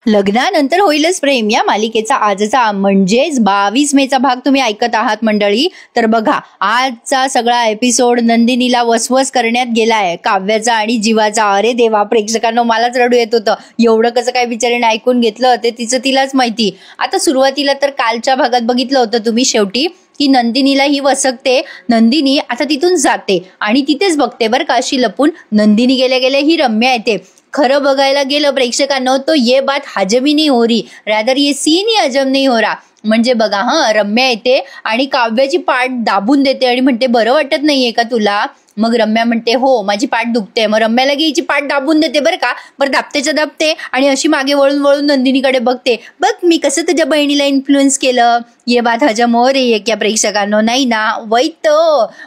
लग्नानंतर होईलच प्रेम या मालिकेचा आजचा म्हणजेच 22 मेचा भाग तुम्ही ऐकत आहात मंडळी. तर बघा, आजचा सगळा एपिसोड नंदिनीला वसवस करण्यात गेलाय, काव्याचा आणि जीवाचा. अरे देवा, प्रेक्षकांना मलाच रडू येत होतं. एवढं कसं काय बिचारीने ऐकून घेतलं ते तिचं तिलाच माहिती. आता सुरुवातीला तर कालच्या भागात बघितलं होतं तुम्ही शेवटी की नंदिनीला ही वसकते. नंदिनी आता तिथून जाते आणि तिथेच बघते बरं का अशी लपून. नंदिनी गेल्या गेल्या ही रम्या येते. खरं बघायला गेलं प्रेक्षकांनो तो ये बात हजम ही नहीं हो रही, रॅदर ये सीन ही हजम नहीं हो रहा. म्हणजे बघा, रम्या येते आणि काव्याची पाठ दाबून देते आणि म्हणते बरं वाटत नाहीये का तुला. मग रम्या म्हणते हो माझी पाठ दुखते. मग रम्या लगे हिची पाठ दाबून देते बरं का. बरं दाबतेच्या दाबते आणि अशी मागे वळून वळून नंदिनीकडे बघते. बघ मी कसं तुझ्या बहिणीला इन्फ्लुएन्स केलं. ये बात हजम हो रही है क्या प्रेक्षकांनो. नाही ना, वैत.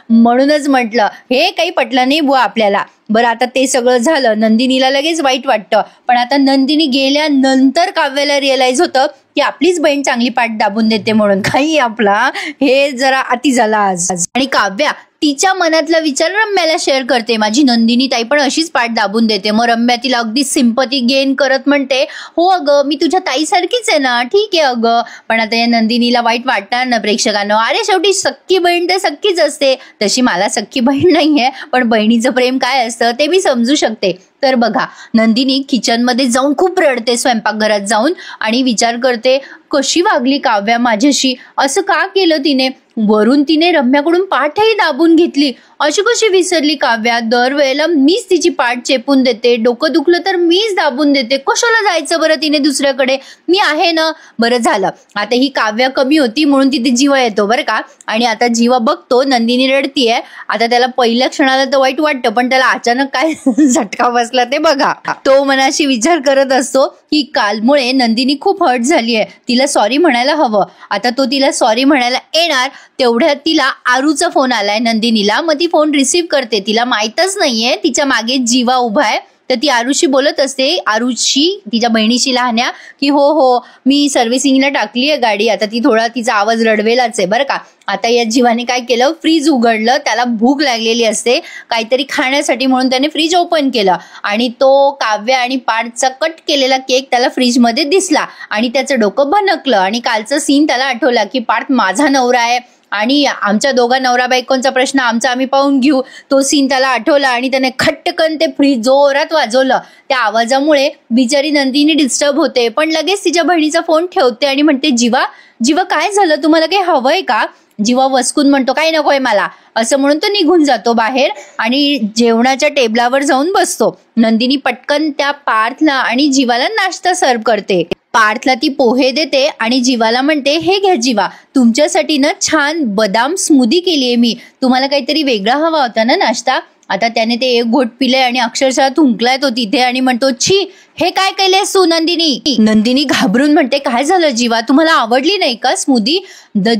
म्हणूनच म्हटलं हे काही पटलं नाही बुवा आपल्याला. बरं आता ते सगळं झालं, नंदिनीला लगेच वाईट वाटतं. पण आता नंदिनी गेल्यानंतर काव्याला रिअलाइज होतं की आपलीच बहीण चांगली पाठ दाबून देते म्हणून. काही आपला हे जरा अति झाला आज. आणि काव्या तिच्या मनातला विचार रम्याला शेअर करते. माझी नंदिनी ताई पण अशीच पाठ दाबून देते. मग रम्या तिला अगदी सिंपती गेन करत म्हणते हो अगं मी तुझ्या ताईसारखीच आहे ना, ठीक आहे अगं. पण आता या नंदिनीला वाईट वाटणार ना प्रेक्षकांनो. अरे शेवटी सख्खी बहीण तर सख्खीच असते. तशी मला सख्खी बहीण नाहीये, पण बहिणीचं प्रेम काय असतं ते मी समजू शकते. तर बघा, नंदिनी किचनमध्ये जाऊन खूप रडते स्वयंपाकघरात जाऊन आणि विचार करते कशी वागली काव्या माझ्याशी, असं का केलं तिने. वरून तिने रम्याकडून पाठही दाबून घेतली. अशी कशी विसरली काव्या. दरवेळेला मीच तिची पाठ चेपून देते, डोकं दुखलं तर मीच दाबून देते. कशाला जायचं बरं तिने दुसऱ्याकडे, मी आहे ना. बरं झालं आता ही काव्या कमी होती म्हणून तिथे जीवा येतो बरं का. आणि आता जीवा बघतो नंदिनी रडतीये. आता त्याला पहिल्या क्षणाला तर वाईट वाटतं, पण त्याला अचानक काय झटका बसला ते बघा. तो मनाशी विचार करत असतो की कालमुळे नंदिनी खूप हर्ट झालीये, तिला सॉरी म्हणायला हवं. आता तो तिला सॉरी म्हणायला येणार तेवढ्यात तिला आरूचा फोन आलाय नंदिनीला. मग ती फोन रिसीव्ह करते. तिला माहीतच नाहीये तिच्या मागे जीवा उभा आहे. तर ती आरुशी बोलत असते, आरुशी तिच्या बहिणीशी लहान्या, की हो हो मी सर्व्हिसिंगला टाकली आहे गाडी. आता ती थोडा तिचा आवाज रडवेलाच आहे बरं का. आता या जीवाने काय केलं, फ्रीज उघडलं. त्याला भूक लागलेली असते काहीतरी खाण्यासाठी म्हणून त्याने फ्रीज ओपन केलं आणि तो काव्या आणि पाठचा कट केलेला केक त्याला फ्रीजमध्ये दिसला आणि त्याचं डोकं भनकलं. आणि कालचं सीन त्याला आठवला की पाठ माझा नवरा आहे आणि आमच्या दोघा नवरा बायकोंचा प्रश्न आमचा आम्ही पाहून घेऊ. तो सीन त्याला आठवला आणि त्याने खट्टकन ते फ्रीज जोरात वाजवलं. त्या आवाजामुळे बिचारी नंदिनी डिस्टर्ब होते, पण लगेच तिच्या बहिणीचा फोन ठेवते आणि म्हणते जीवा जीवा काय झालं, तुम्हाला काही हवंय का. जीवा वसकून म्हणतो काही नकोय मला असं म्हणून तो निघून जातो बाहेर आणि जेवणाच्या टेबलावर जाऊन बसतो. नंदिनी पटकन त्या पार्थला आणि जीवाला नाश्ता सर्व करते. पार्थला ती पोहे देते आणि जीवाला म्हणते हे घ्या जीवा, तुमच्यासाठी ना छान बदाम स्मूदी केलीये मी, तुम्हाला काहीतरी वेगळा हवा होता ना नाश्ता. आता त्याने ते एक घोट पिले आणि अक्षरशः थुंकलाय तो तिथे आणि म्हणतो छी हे काय केलेस तू नंदिनी. नंदिनी घाबरून म्हणते काय झालं जीवा, तुम्हाला आवडली नाही का स्मूदी.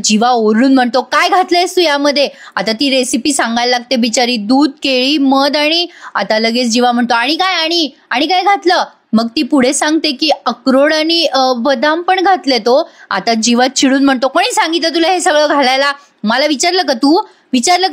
जीवा ओरडून म्हणतो काय घातलंयस तू यामध्ये. आता ती रेसिपी सांगायला लागते बिचारी, दूध केळी मध आणि आता लगेच जीवा म्हणतो आणि काय घातलं. मग ती पुढे सांगते की अक्रोड आणि बदाम पण घातले तो. आता जीवा चिडून म्हणतो कोणी सांगितलं तुला हे सगळं घालायला, मला विचारलं का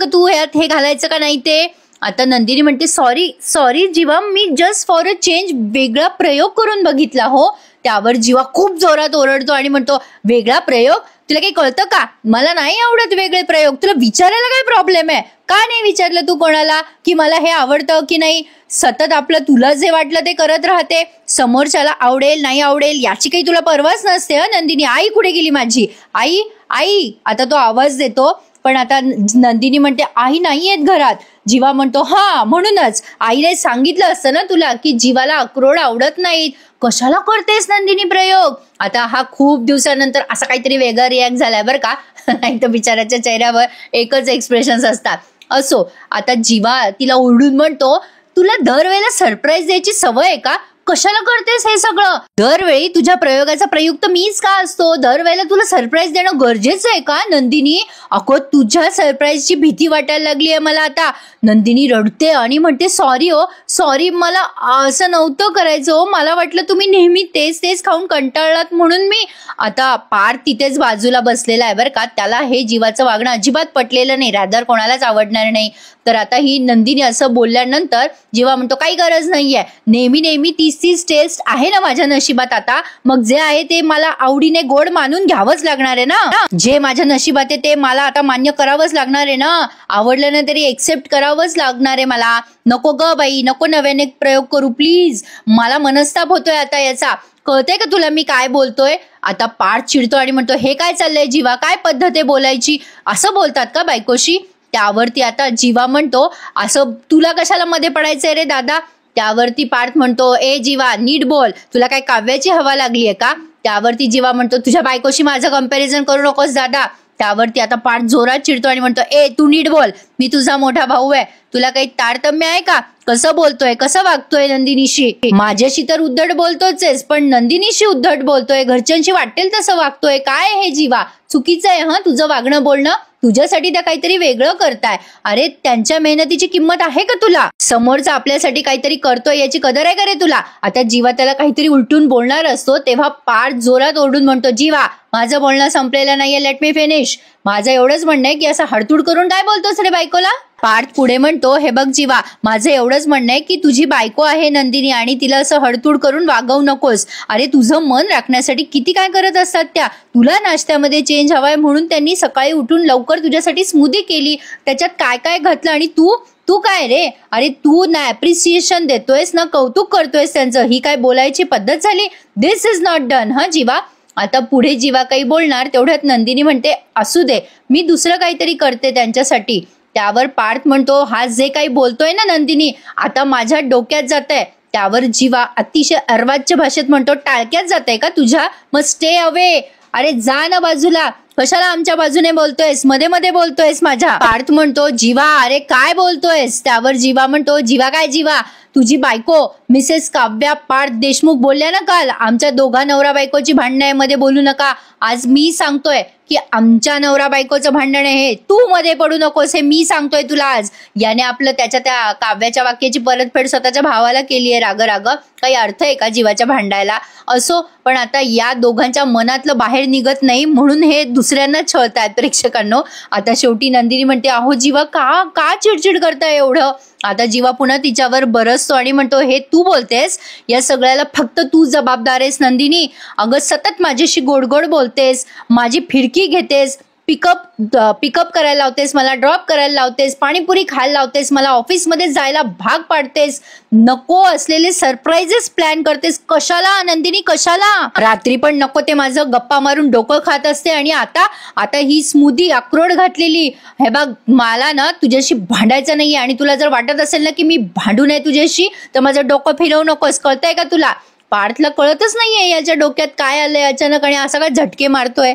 तू ह्यात हे घालायचं का नाही ते. आता नंदिनी म्हणते सॉरी जीवा, मी जस्ट फॉर अ चेंज वेगळा प्रयोग करून बघितला हो. त्यावर जीवा खूप जोरात ओरडतो आणि म्हणतो वेगळा प्रयोग, तुला काही कळतं का, मला नाही आवडत वेगळे प्रयोग, तुला विचारायला काय प्रॉब्लेम आहे. का नाही विचारलं तू कोणाला की मला हे आवडतं की नाही. सतत आपलं तुला जे वाटलं ते करत राहते, समोरच्याला आवडेल नाही आवडेल याची काही तुला परवाच नसते. नंदिनी आई कुठे गेली माझी आई. आता तो आवाज देतो पण आता नंदिनी म्हणते आई नाहीयेत घरात. जीवा म्हणतो हा म्हणूनच आईने सांगितलं असतं ना तुला की जीवाला अक्रोड आवडत नाहीत, कशाला करतेस नंदिनी प्रयोग. आता हा खूप दिवसानंतर असा काहीतरी वेगळा रिॲक्ट झालाय बरं का. नाही तर बिचाऱ्याच्या चेहऱ्यावर एकच एक्सप्रेशन असतात. असो आता जीवा तिला ओरडून म्हणतो तुला दरवेळेला सरप्राईज द्यायची सवय आहे का, कशाला करतेस हे सगळं. दरवेळी तुझ्या प्रयोगाचा प्रयुक्त मीच का असतो, दरवेळेला तुला सरप्राईज देणं गरजेचं आहे का नंदिनी. अगं तुझ्या सरप्राईजची भीती वाटायला लागली आहे मला आता. नंदिनी रडते आणि म्हणते सॉरी हो, सॉरी, मला असं नव्हतं करायचं हो, मला वाटलं तुम्ही नेहमी तेच तेच खाऊन कंटाळलात म्हणून मी. आता पार्थ तिथेच बाजूला बसलेला आहे बरं का, त्याला हे जीवाचं वागणं अजिबात पटलेलं नाही, रादर कोणालाच आवडणार नाही. तर आता ही नंदिनी असं बोलल्यानंतर जीवा म्हणतो काही गरज नाहीये, नेहमी नेहमी तीच टेस्ट आहे ना माझ्या नशिबात, आता मग जे आहे ते मला आवडीने गोड मानून घ्यावंच लागणार आहे ना, जे माझ्या नशिबात आहे ते मला आता मान्य करावंच लागणार आहे ना, आवडलं ना तरी एक्सेप्ट करावंच लागणार आहे मला. नको ग बाई, नको नव्याने प्रयोग करू प्लीज, मला मनस्ताप होतोय आता याचा, कळतंय का तुला मी काय बोलतोय. आता पार्थ चिडतो आणि म्हणतो हे काय चाललंय जीवा, काय पद्धत आहे बोलायची, असं बोलतात का बायकोशी. त्यावरती आता जीवा म्हणतो असं तुला कशाला मध्ये पडायचंय रे दादा. त्यावरती पार्थ म्हणतो ए जीवा नीट बोल, तुला काय काव्याची हवा लागलीये का. त्यावरती जीवा म्हणतो तुझ्या बायकोशी माझं कंपॅरिझन करू नकोस दादा. त्यावरती आता पार्थ जोरात चिडतो आणि म्हणतो ए तू नीट बोल, मी तुझा मोठा भाऊ आहे, तुला काही तारतम्य आहे का, कसं बोलतोय, कसं वागतोय नंदिनीशी. माझ्याशी तर उद्धट बोलतोच आहेस, पण नंदिनीशी उद्धट बोलतोय, घरच्यांशी वाटेल तसं वागतोय, काय हे जीवा चुकीचं आहे हा तुझं वागणं बोलणं, तुझ्यासाठी त्या काहीतरी वेगळं करताय. अरे त्यांच्या मेहनतीची किंमत आहे का तुला, समोरचा आपल्यासाठी काहीतरी करतोय याची कदर आहे का रे तुला. आता जीवा त्याला काहीतरी उलटून बोलणार असतो तेव्हा पार्थ जोरात ओरडून म्हणतो जीवा माझं बोलणं संपलेलं नाहीये, लेट मी फिनिश. माझं एवढंच म्हणणं आहे की असं हडतूड करून काय बोलतोस रे बायकोला. पार्थ पुढे म्हणतो हे बघ जीवा, माझं एवढंच म्हणणं आहे की तुझी बायको आहे नंदिनी आणि तिला असं हडतूड करून वागवू नकोस. अरे तुझं मन राखण्यासाठी किती काय करत असतात त्या, तुला नाश्त्यामध्ये चेंज हवाय म्हणून त्यांनी सकाळी उठून लवकर तुझ्यासाठी स्मूदी केली, त्याच्यात काय काय घातलं आणि तू काय रे. अरे तू ना अप्रिसिएशन देतोयस ना कौतुक करतोयस त्यांचं, ही काय बोलायची पद्धत झाली. दिस इज नॉट डन हा जीवा. आता पुढे जीवा काही बोलणार तेवढ्यात नंदिनी म्हणते असू दे, मी दुसरं काहीतरी करते त्यांच्यासाठी. त्यावर पार्थ म्हणतो हा जे काही बोलतोय ना नंदिनी आता माझ्या डोक्यात जात आहे. त्यावर जीवा अतिशय अर्वाच्य भाषेत म्हणतो टाळक्यात जात आहे का तुझ्या, मग स्टे अवे, अरे जा ना बाजूला, कशाला आमच्या बाजूने बोलतोयस, मध्ये मध्ये बोलतोयस माझ्या. पार्थ म्हणतो जीवा अरे काय बोलतोयस. त्यावर जीवा म्हणतो जीवा काय जीवा, तुझी बायको मिसेस काव्या पार्थ देशमुख बोलल्या ना काल, आमच्या दोघा नवरा बायकोची भांडणं आहे, मध्ये बोलू नका. आज मी सांगतोय की आमच्या नवरा बायकोचं भांडण आहे, तू मध्ये पडू नकोस, हे मी सांगतोय तुला आज. याने आपलं त्या काव्याच्या वाक्याची परतफेड स्वतःच्या भावाला केली आहे राग राग, काही अर्थ आहे का जीवाच्या भांडायला. असो, पण आता या दोघांच्या मनातलं बाहेर निघत नाही म्हणून हे दुसऱ्यांना छळतायत प्रेक्षकांनो. आता शेवटी नंदिनी म्हणते अहो जीवा का चिडचिड करताय एवढं. आता जीवा पुन्हा तिच्यावर बरसतो आणि म्हणतो हे तू बोलतेस, या सगळ्याला फक्त तू जबाबदार आहेस नंदिनी. अगं सतत माझ्याशी गोड गोड बोलतेस, माझी फिरकी घेतेस, पिकअप करायला लावतेस, मला ड्रॉप करायला लावतेस, पाणीपुरी खायला लावतेस, मला ऑफिसमध्ये जायला भाग पाडतेस, नको असलेले सरप्राईजेस प्लॅन करतेस. कशाला नंदिनी कशाला. रात्री पण नको ते माझं गप्पा मारून डोकं खात असते आणि आता ही स्मूदी अक्रोड घातलेली. हे बघ मला ना तुझ्याशी भांडायचं नाहीये आणि तुला जर वाटत असेल ना की मी भांडू नये तुझ्याशी तर माझं डोकं फिरवू नकोस, कळतंय का तुला. पार्थला कळतच नाहीये याच्या डोक्यात काय आलंय अचानक आणि असा काय झटके मारतोय.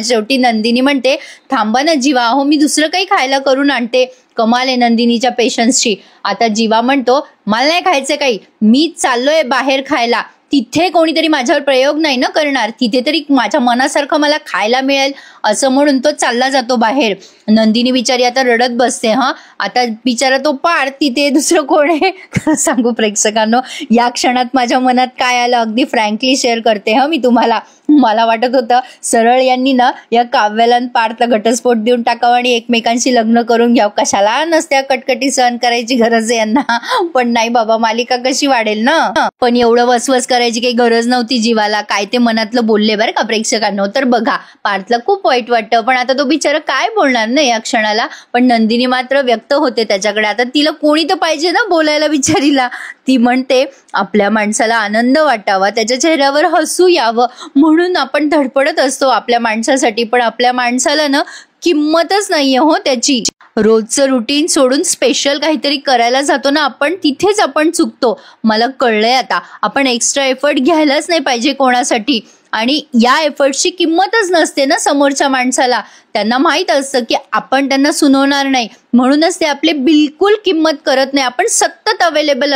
शेवटी नंदिनी म्हणते थांबा ना जीवा, हो मी दुसरं काही खायला करून आणते. कमाल आहे नंदिनीच्या पेशन्सची. आता जीवा म्हणतो मला नाही खायचं काही, मी चाललोय बाहेर खायला, तिथे कोणीतरी माझ्यावर प्रयोग नाही ना करणार, तिथे तरी माझ्या मनासारखं मला खायला मिळेल असं म्हणून तो चालला जातो बाहेर. नंदिनी बिचारी आता रडत बसते. आता बिचारा तो पार्थ, तिथे दुसरं कोण आहे सांगू प्रेक्षकांनो, या क्षणात माझ्या मनात काय आलं अगदी फ्रँकली शेअर करते मी तुम्हाला. मला वाटत होतं सरळ यांनी ना या काव्याला पार्थला घटस्फोट देऊन टाकावं आणि एकमेकांशी लग्न करून घ्यावं, कशाला नसत्या कटकटी सहन करायची गरज आहे यांना. पण नाही बाबा, मालिका कशी वाढेल ना. पण एवढं वसवस करायची काही गरज नव्हती जीवाला, काय ते मनातलं बोलले बरं का प्रेक्षकांनो. तर बघा पार्थला खूप वाईट वाटतं, पण आता तो बिचारा काय बोलणार ना या क्षणाला. पण नंदिनी मात्र व्यक्त होते त्याच्याकडे. आता तिला कोणी तर पाहिजे ना बोलायला बिचारीला. ती म्हणते आपल्या माणसाला आनंद वाटावा, त्याच्या चेहऱ्यावर हसू यावं म्हणून आपण धडपडत असतो आपल्या माणसासाठी, पण आपल्या माणसाला ना किंमतच नाहीये हो त्याची. रोजचं रुटीन सोडून स्पेशल काहीतरी करायला जातो ना आपण, तिथेच आपण चुकतो. मला कळलंय आता, आपण एक्स्ट्रा एफर्ट घ्यायलाच नाही पाहिजे कोणासाठी. आणि या एफर्टची किंमतच नसते ना समोरच्या माणसाला. त्यांना माहित असतं की आपण त्यांना सुनवणार नाही, म्हणूनच ते आपले बिलकुल किंमत करत नाही. आपण सतत अवेलेबल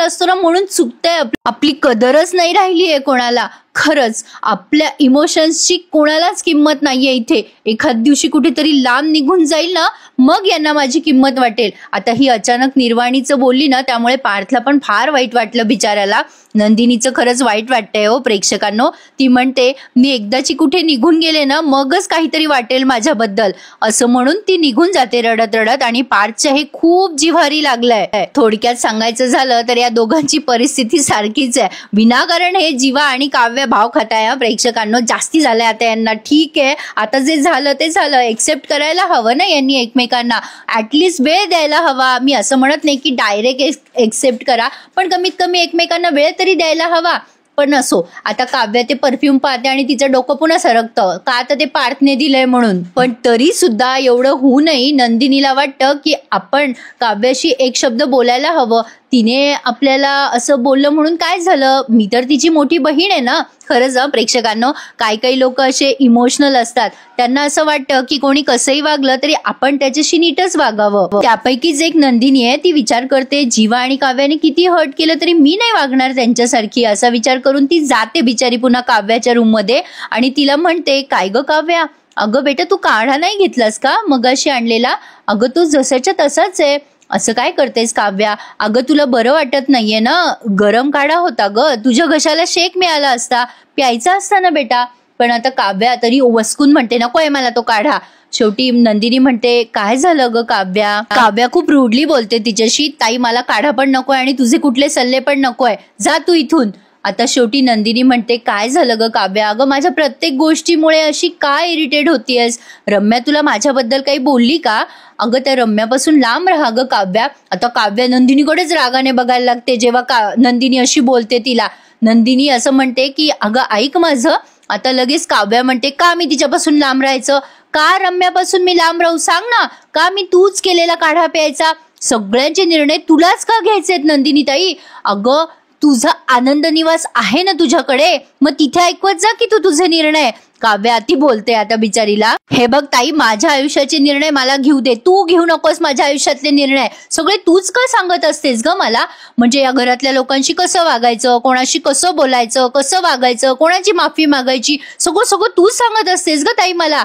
असतो ना, म्हणून चुकतंय. आपली कदरच नाही राहिली आहे कोणाला. खरंच आपल्या इमोशन्सची कोणालाच किंमत नाहीये इथे. एखाद दिवशी कुठेतरी लांब निघून जाईल ना, मग यांना माझी किंमत वाटेल. आता ही अचानक निर्वाणीचं बोलली ना, त्यामुळे पार्थला पण फार वाईट वाटलं बिचाऱ्याला. नंदिनीचं खरंच वाईट वाटतंय हो प्रेक्षकांनो. ती म्हणते मी एकदाची कुठे निघून गेले ना, मगच काहीतरी वाटेल माझ्याबद्दल, असं म्हणून ती निघून जाते रडत रडत. आणि पार्थच्या हे खूप जिव्हारी लागलंय. थोडक्यात सांगायचं झालं तर या दोघांची परिस्थिती सारखीच आहे. विनाकारण हे जीवा आणि काव्य भाव खाताय प्रेक्षकांनो. जास्ती झालंय आता यांना. ठीक आहे, आता जे झालं ते झालं, एक्सेप्ट करायला हवं ना यांनी एकमेकांना. ऍटलिस्ट वेळ द्यायला हवा. मी असं म्हणत नाही की डायरेक्ट एक्सेप्ट करा, पण कमीत कमी एकमेकांना वेळ तरी द्यायला हवा. पण असो, आता काव्य ते परफ्यूम पाहते आणि तिचं डोकं पुन्हा सरकतं का, आता ते पार्थने दिलंय म्हणून. पण तरी सुद्धा एवढं होऊनही नंदिनीला वाटतं की आपण काव्याशी एक शब्द बोलायला हवं. तिने आपल्याला असं बोललं म्हणून काय झालं, मी तर तिची मोठी बहीण आहे ना. खरंच प्रेक्षकांनो, काही लोक असे इमोशनल असतात. त्यांना असं वाटतं की कोणी कसंही वागलं तरी आपण त्याच्याशी नीटच वागावं. त्यापैकीच एक नंदिनी आहे. ती विचार करते जीवा आणि काव्याने किती हर्ट केलं तरी मी नाही वागणार त्यांच्यासारखी, असा विचार करून ती जाते बिचारी पुन्हा काव्याच्या रूम मध्ये आणि तिला म्हणते, काय ग काव्या, अगं बेटा तू काढा नाही घेतलास का मगाशी आणलेला? अगं तू जसाच्या तसाच आहे. असं काय करतेस काव्या? अगं तुला बरं वाटत नाहीये ना, गरम काढा होता ग, तुझ्या घशाला शेक मिळाला असता, प्यायचा असता ना बेटा. पण आता काव्या तरी वसकून म्हणते नकोय मला तो काढा. शेवटी नंदिनी म्हणते, काय झालं ग काव्या? काव्या खूप रूडली बोलते तिच्याशी, ताई मला काढा पण नकोय आणि तुझे कुठले सल्ले पण नकोय, जा तू इथून. आता शेवटी नंदिनी म्हणते, काय झालं ग काव्या? अगं माझ्या प्रत्येक गोष्टीमुळे अशी काय इरिटेट होतीयस? रम्या तुला माझ्याबद्दल काही बोलली का? अगं त्या रम्यापासून लांब राहा ग काव्या. आता काव्या नंदिनीकडेच रागाने बघायला लागते जेव्हा नंदिनी अशी बोलते तिला. नंदिनी असं म्हणते की अगं ऐक माझं. आता लगेच काव्या म्हणते, का मी तिच्यापासून लांब राहायचं? का रम्यापासून मी लांब राहू? सांग ना, का मी तूच केलेला काढा प्यायचा? सगळ्यांचे निर्णय तुलाच का घ्यायचेत नंदिनी ताई? अगं तुझा आनंद निवास आहे ना तुझ्याकडे, मग तिथे ऐकवत जा की तू तुझे निर्णय. काव्या ती बोलते आता बिचारीला, हे बघ ताई माझ्या आयुष्याचे निर्णय मला घेऊ दे, तू घेऊ नकोस माझ्या आयुष्यातले निर्णय. सगळे तूच का सांगत असतेस ग मला? म्हणजे या घरातल्या लोकांशी कसं वागायचं, कोणाशी कसं बोलायचं, कसं वागायचं, कोणाची माफी मागायची, सगळं तूच सांगत असतेस ग ताई मला.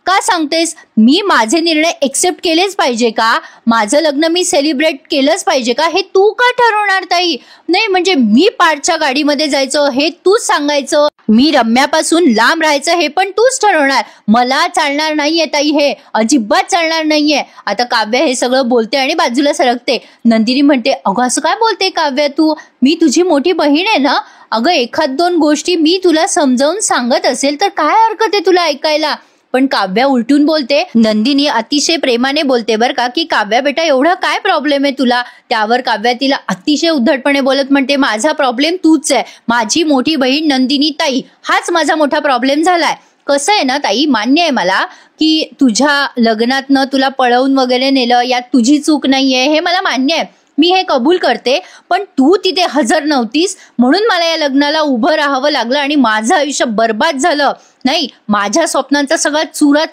का सांगतेस? मी माझे निर्णय एक्सेप्ट केलेच पाहिजे का? माझं लग्न मी सेलिब्रेट केलंच पाहिजे का? हे तू का ठरवणार ताई? नाही म्हणजे मी पार्थच्या गाडीमध्ये जायचं हे तूच सांगायचं, मी रम्यापासून लांब राहायचं हे पण तूच ठरवणार. मला चालणार नाहीये ताई, हे अजिबात चालणार नाहीये. आता काव्या हे सगळं बोलते आणि बाजूला सरकते. नंदिनी म्हणते, अगं असं काय बोलते काव्या तू? मी तुझी मोठी बहीण आहे ना. अगं एखाद दोन गोष्टी मी तुला समजावून सांगत असेल तर काय हरकत आहे तुला ऐकायला? पण काव्या उलटून बोलते. नंदिनी अतिशय प्रेमाने बोलते बर का, की काव्या बेटा एवढा काय प्रॉब्लेम आहे तुला? त्यावर काव्या तिला अतिशय उद्धटपणे बोलत म्हणते, माझा प्रॉब्लेम तूच आहे, माझी मोठी बहीण नंदिनी ताई, हाच माझा मोठा प्रॉब्लेम झालाय. कसं आहे ना ताई, मान्य आहे मला की तुझ्या लग्नातनं तुला पळवून वगैरे नेलं, यात तुझी चूक नाहीये, हे मला मान्य आहे, मी हे कबूल करते. पण तू तिथे हजर नव्हतीस म्हणून मला या लग्नाला उभं राहावं लागलं आणि माझं आयुष्य बर्बाद झालं. नाही, माझ्या स्वप्नांचा सगळा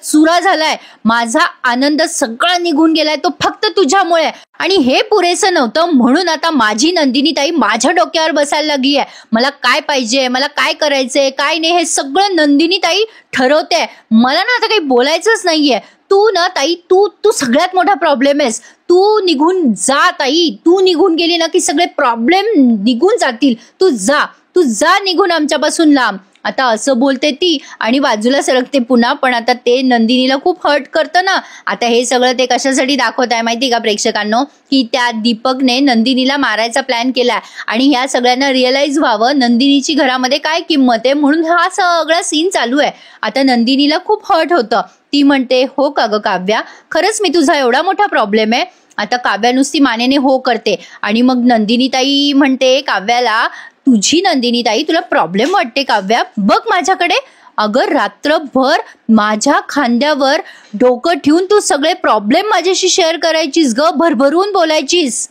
चुरा झालाय, माझा आनंद सगळा निघून गेलाय तो फक्त तुझ्यामुळे. आणि हे पुरेसं नव्हतं म्हणून आता माझी नंदिनी ताई माझ्या डोक्यावर बसायला लागली आहे. मला काय पाहिजे, मला काय करायचंय, काय नाही हे सगळं नंदिनी ताई ठरवते. मला ना आता काही बोलायचंच नाहीये. तू ना ताई, तू सगळ्यात मोठा प्रॉब्लेम आहेस. तू निघून जा ताई, तू निघून गेली ना की सगळे प्रॉब्लेम निघून जातील. तू जा निघून आमच्यापासून लांब. आता असं बोलते ती आणि बाजूला सरकते पुन्हा. पण आता ते नंदिनीला खूप हर्ट करतं ना. आता हे सगळं ते कशासाठी दाखवत आहे माहिती का प्रेक्षकांनो, की त्या दीपकने नंदिनीला मारायचा प्लॅन केलाय आणि ह्या सगळ्यांना रिअलाइज व्हावं नंदिनीची घरामध्ये काय किंमत आहे, म्हणून हा सगळा सीन चालू आहे. आता नंदिनीला खूप हर्ट होतं. ती म्हणते, हो का ग काव्या, खरंच मी तुझा एवढा मोठा प्रॉब्लेम आहे? आता काव्या नुसती मानेने हो करते आणि मग नंदिनी ताई म्हणते काव्याला, तुझी नंदिनी ताई तुला प्रॉब्लेम वाटते काव्या, बघ माझ्याकडे. अगं रात्रभर माझ्या खांद्यावर डोकं ठेवून तू सगळे प्रॉब्लेम माझ्याशी शेअर करायचीस ग, भरभरून बोलायचीस.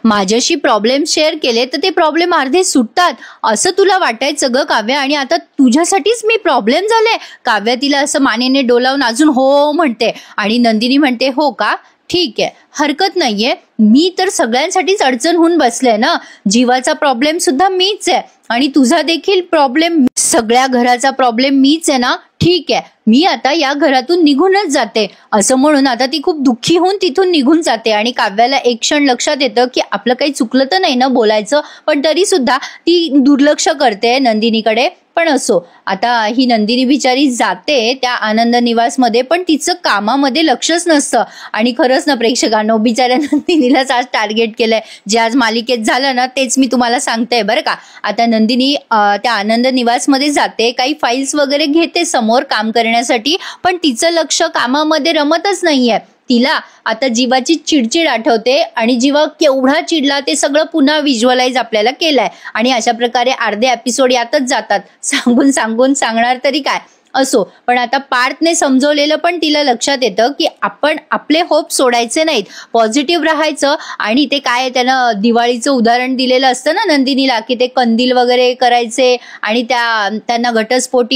माझ्याशी प्रॉब्लेम शेअर केले तर ते प्रॉब्लेम अर्धे सुटतात असं तुला वाटायचं ग काव्या. आणि आता तुझ्यासाठीच मी प्रॉब्लेम झाले? काव्या तिला असं मानेने डोलावून अजून हो म्हणते आणि नंदिनी म्हणते हो का, ठीक आहे, हरकत नाहीये, मी तर सगळ्यांसाठीच अडचण होऊन बसले ना, जीवाचा प्रॉब्लेम सुद्धा मीच आहे आणि तुझा देखील प्रॉब्लेम, सगळ्या घराचा प्रॉब्लेम मीच आहे ना, ठीक आहे, मी आता या घरातून निघूनच जाते असं म्हणून आता ती खूप दुःखी होऊन तिथून निघून जाते. आणि काव्याला एक क्षण लक्षात येतं की आपलं काही चुकलं तर नाही ना बोलायचं, पण तरी सुद्धा ती दुर्लक्ष करते नंदिनीकडे. पण असो, आता ही नंदिनी बिचारी जाते त्या आनंद निवासमध्ये, पण तिचं कामामध्ये लक्षच नसतं. आणि खरंच ना प्रेक्षकांनो, बिचाऱ्या नंदिनीलाच आज टार्गेट केलंय. जे आज मालिकेत झालं ना तेच मी तुम्हाला सांगते बरं का. आता नंदिनी त्या आनंद निवासमध्ये जाते, काही फाईल्स वगैरे घेते समोर काम करण्यासाठी, पण तिचं लक्ष कामामध्ये रमतच नाहीये. तिला आता जीवाची चिडचिड आठवते आणि जीवा केवढा चिडला ते सगळं पुन्हा व्हिज्युअलाइज आपल्याला केलंय. आणि अशा प्रकारे अर्धे एपिसोड यातच जातात. सांगून सांगणार तरी काय. असो, पण आता पार्थने समजवलेलं पण तिला लक्षात येतं की आपण आपले होप सोडायचे नाहीत, पॉझिटिव्ह राहायचं. आणि ते काय त्यानं दिवाळीचं उदाहरण दिलेलं असतं ना नंदिनीला, की ते कंदील वगैरे करायचे आणि त्यांना घटस्फोट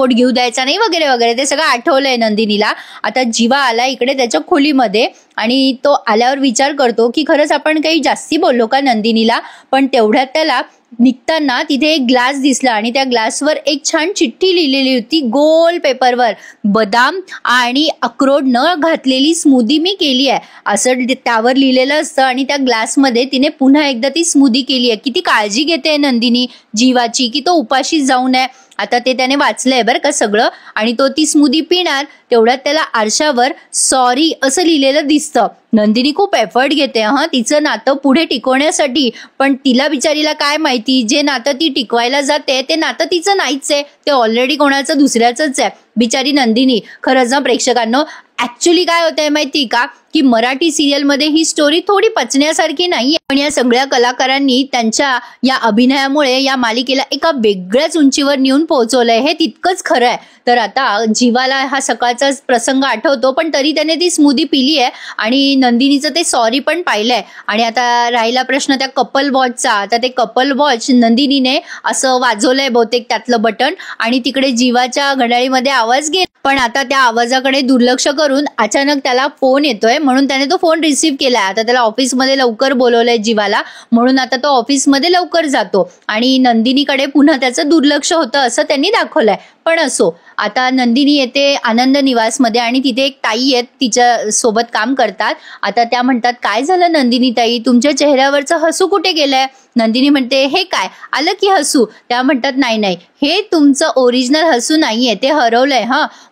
घेऊ द्यायचा नाही वगैरे वगैरे, ते सगळं आठवलंय नंदिनीला. आता जीवा आला इकडे त्याच्या खोलीमध्ये आणि तो आल्यावर विचार करतो की खरंच आपण काही जास्ती बोललो का नंदिनीला. पण तेवढ्यात त्याला निघताना तिथे एक ग्लास दिसला आणि त्या ग्लासवर एक छान चिठ्ठी लिहिलेली होती गोल पेपरवर. बदाम आणि अक्रोड न घातलेली स्मूदी मी केली आहे असं त्यावर लिहिलेलं असतं. आणि त्या ग्लासमध्ये तिने पुन्हा एकदा ती स्मूदी केली आहे. किती काळजी घेते नंदिनी जीवाची की तो उपाशी जाऊ नये. आता ते त्याने वाचलंय बरं का सगळं. आणि तो ती स्मूदी पिणार, तेवढ्यात त्याला आरशावर सॉरी असं लिहिलेलं दिसतं. नंदिनी खूप एफर्ट घेते तिचं नातं पुढे टिकवण्यासाठी, पण तिला बिचारीला काय माहिती जे नातं ती टिकवायला जाते ते नातं तिचं नाहीच आहे, ते ऑलरेडी कोणाचं दुसऱ्याचंच आहे. बिचारी नंदिनी. खरंच ना प्रेक्षकांनो, ऍक्च्युली काय होतंय माहिती का, की मराठी सिरियलमध्ये ही स्टोरी थोडी पचण्यासारखी नाहीये, पण या सगळ्या कलाकारांनी त्यांच्या या अभिनयामुळे या मालिकेला एका वेगळ्याच उंचीवर नेऊन पोहोचवलंय, हे तितकंच खरं आहे. तर आता जीवाला हा सकाळचा प्रसंग आठवतो, पण तरी त्याने ती स्मूदी पिली आहे आणि नंदिनीचं ते सॉरी पण पाहिलंय. आणि आता राहिला प्रश्न त्या कपल वॉचचा. आता ते कपल वॉच नंदिनीने असं वाजवलंय बहुतेक त्यातलं बटन आणि तिकडे जीवाच्या घड्याळीमध्ये आवाज गेला, पण आता त्या आवाजाकडे दुर्लक्ष करून अचानक त्याला फोन येतोय म्हणून त्याने तो फोन रिसीव्ह केलाय. आता त्याला ऑफिसमध्ये लवकर बोलवलंय जीवाला, म्हणून आता तो ऑफिसमध्ये लवकर जातो आणि नंदिनीकडे पुन्हा त्याचं दुर्लक्ष होतं असं त्यांनी दाखवलंय. पण असो, आता नंदिनी येते आनंद निवासमध्ये आणि तिथे एक ताई आहेत तिच्या सोबत काम करतात. आता त्या म्हणतात काय झालं नंदिनी ताई, तुमच्या चेहऱ्यावरचं हसू कुठे गेलंय. नंदिनी म्हणते हे काय आलं की हसू. त्या म्हणतात नाही, हे तुमचं ओरिजिनल हसू नाहीये, ते हरवलंय.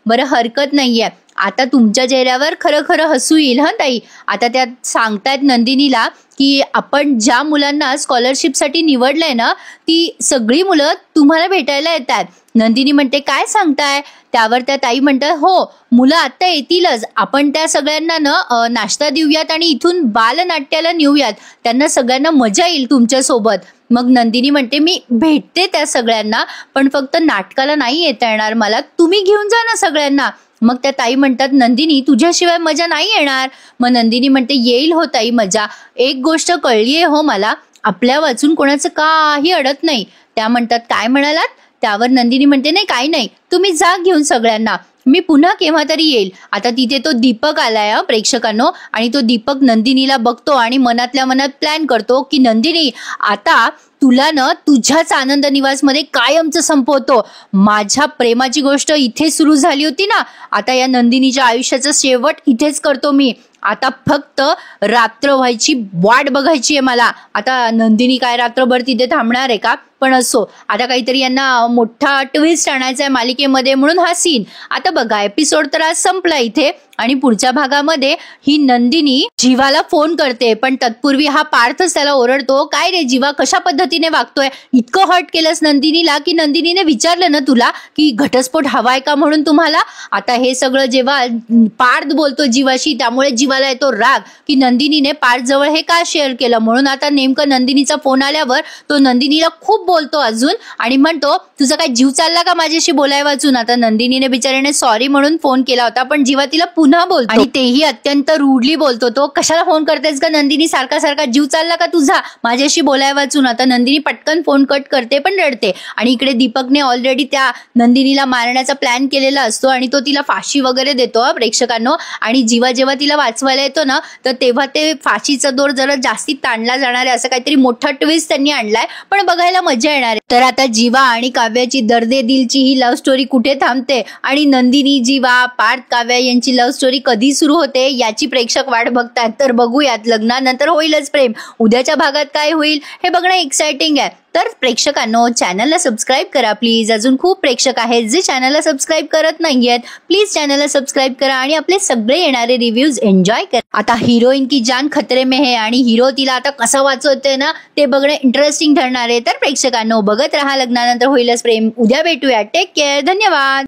बरं हरकत नाहीये, आता तुमच्या चेहऱ्यावर खरं हसू येईल ताई. आता त्या सांगतायत नंदिनीला की आपण ज्या मुलांना स्कॉलरशिपसाठी निवडलंय ना, ती सगळी मुलं तुम्हाला भेटायला येतात. नंदिनी म्हणते काय सांगताय. त्यावर त्या ताई म्हणतात हो, मुलं आता येतीलच, आपण त्या सगळ्यांना नाश्ता देऊयात आणि इथून बालनाट्याला नेऊयात, त्यांना सगळ्यांना मजा येईल तुमच्या सोबत. मग नंदिनी म्हणते मी भेटते त्या सगळ्यांना, पण फक्त नाटकाला नाही येता येणार मला, तुम्ही घेऊन जा ना सगळ्यांना. मग त्या ताई म्हणतात नंदिनी तुझ्याशिवाय मजा नाही येणार. मग नंदिनी म्हणते येईल हो ताई मजा, एक गोष्ट कळलीये हो मला, आपल्या वाचून कोणाचं काही अडत नाही. त्या म्हणतात काय म्हणालात. त्यावर नंदिनी म्हणते नाही काही नाही, तुम्ही जा घेऊन सगळ्यांना, मी पुन्हा केव्हा तरी येईल. आता तिथे तो दीपक आलाय प्रेक्षकांनो, आणि तो दीपक नंदिनीला बघतो आणि मनातल्या मनात प्लॅन करतो की नंदिनी आता तुला तुझ्याच आनंद निवासमध्ये कायमचं संपवतो. माझ्या प्रेमाची गोष्ट इथे सुरू झाली होती ना, आता या नंदिनीच्या आयुष्याचा शेवट इथेच करतो मी. आता फक्त रात्र व्हायची वाट बघायची आहे मला. आता नंदिनी काय रात्रभर तिथे थांबणार आहे का. पण असो, आता काहीतरी यांना मोठा ट्विस्ट आणायचा आहे मालिकेमध्ये, म्हणून हा सीन. आता बघा एपिसोड तर आज संपला इथे आणि पुढच्या भागामध्ये ही नंदिनी जीवाला फोन करते, पण तत्पूर्वी हा पार्थच त्याला ओरडतो काय रे जीवा कशा पद्धतीने वागतोय, इतकं हर्ट केलंस नंदिनीला की नंदिनीने विचारलं ना तुला की घटस्फोट हवाय का म्हणून तुम्हाला. आता हे सगळं जेव्हा पार्थ बोलतो जीवाशी, त्यामुळे जीवाला येतो राग की नंदिनीने पार्थ जवळ हे का शेअर केलं. म्हणून आता नेमकं नंदिनीचा फोन आल्यावर तो नंदिनीला खूप बोलतो अजून आणि म्हणतो तुझा काय जीव चालला का माझ्याशी बोलाय वाचून. आता नंदिनीने बिचारीने सॉरी म्हणून फोन केला होता, पण जीवा तिला पुन्हा पुन्हा बोलतो आणि तेही अत्यंत रूडली बोलतो. तो कशाला फोन करतेस का नंदिनी, सारखा सारखा जीव चालला का तुझा माझ्याशी बोलाय वाचून. आता नंदिनी पटकन फोन कट करते पण रडते. आणि इकडे दीपकने ऑलरेडी त्या नंदिनीला मारण्याचा प्लॅन केलेला असतो आणि तो तिला फाशी वगैरे देतो प्रेक्षकांनो. आणि जेव्हा तिला वाचवायला येतो ना तर तेव्हा ते फाशीचा दोर जरा जास्ती ताणला जाणार आहे असं काहीतरी मोठा ट्विस्ट त्यांनी आणलाय, पण बघायला मजा येणार आहे. तर आता जीवा आणि काव्याची दर्दे दिलची ही लव्ह स्टोरी कुठे थांबते आणि नंदिनी, जीवा, पार्थ, काव्या यांची लव्ह स्टोरी कधी सुरू होते याची प्रेक्षक वाट बघतात. तर बघूयात, लग्नानंतर होईलच प्रेम. उद्याच्या भागात काय होईल हे बघणं एक्साइटिंग आहे. तर प्रेक्षकांनो चॅनलला सबस्क्राईब करा प्लीज. अजून खूप प्रेक्षक आहेत जे चॅनलला सबस्क्राईब करत नाहीयेत. प्लीज चॅनलला सबस्क्राईब करा आणि आपले सगळे येणारे रिव्ह्यूज एन्जॉय करा. आता हिरोईन की जान खतरे में है आणि हिरो तिला आता कसं वाचवतोय ना ते बघणं इंटरेस्टिंग ठरणार आहे. तर प्रेक्षकांनो बघत राहा लग्नानंतर होईलच प्रेम. उद्या भेटूया. Take care. धन्यवाद.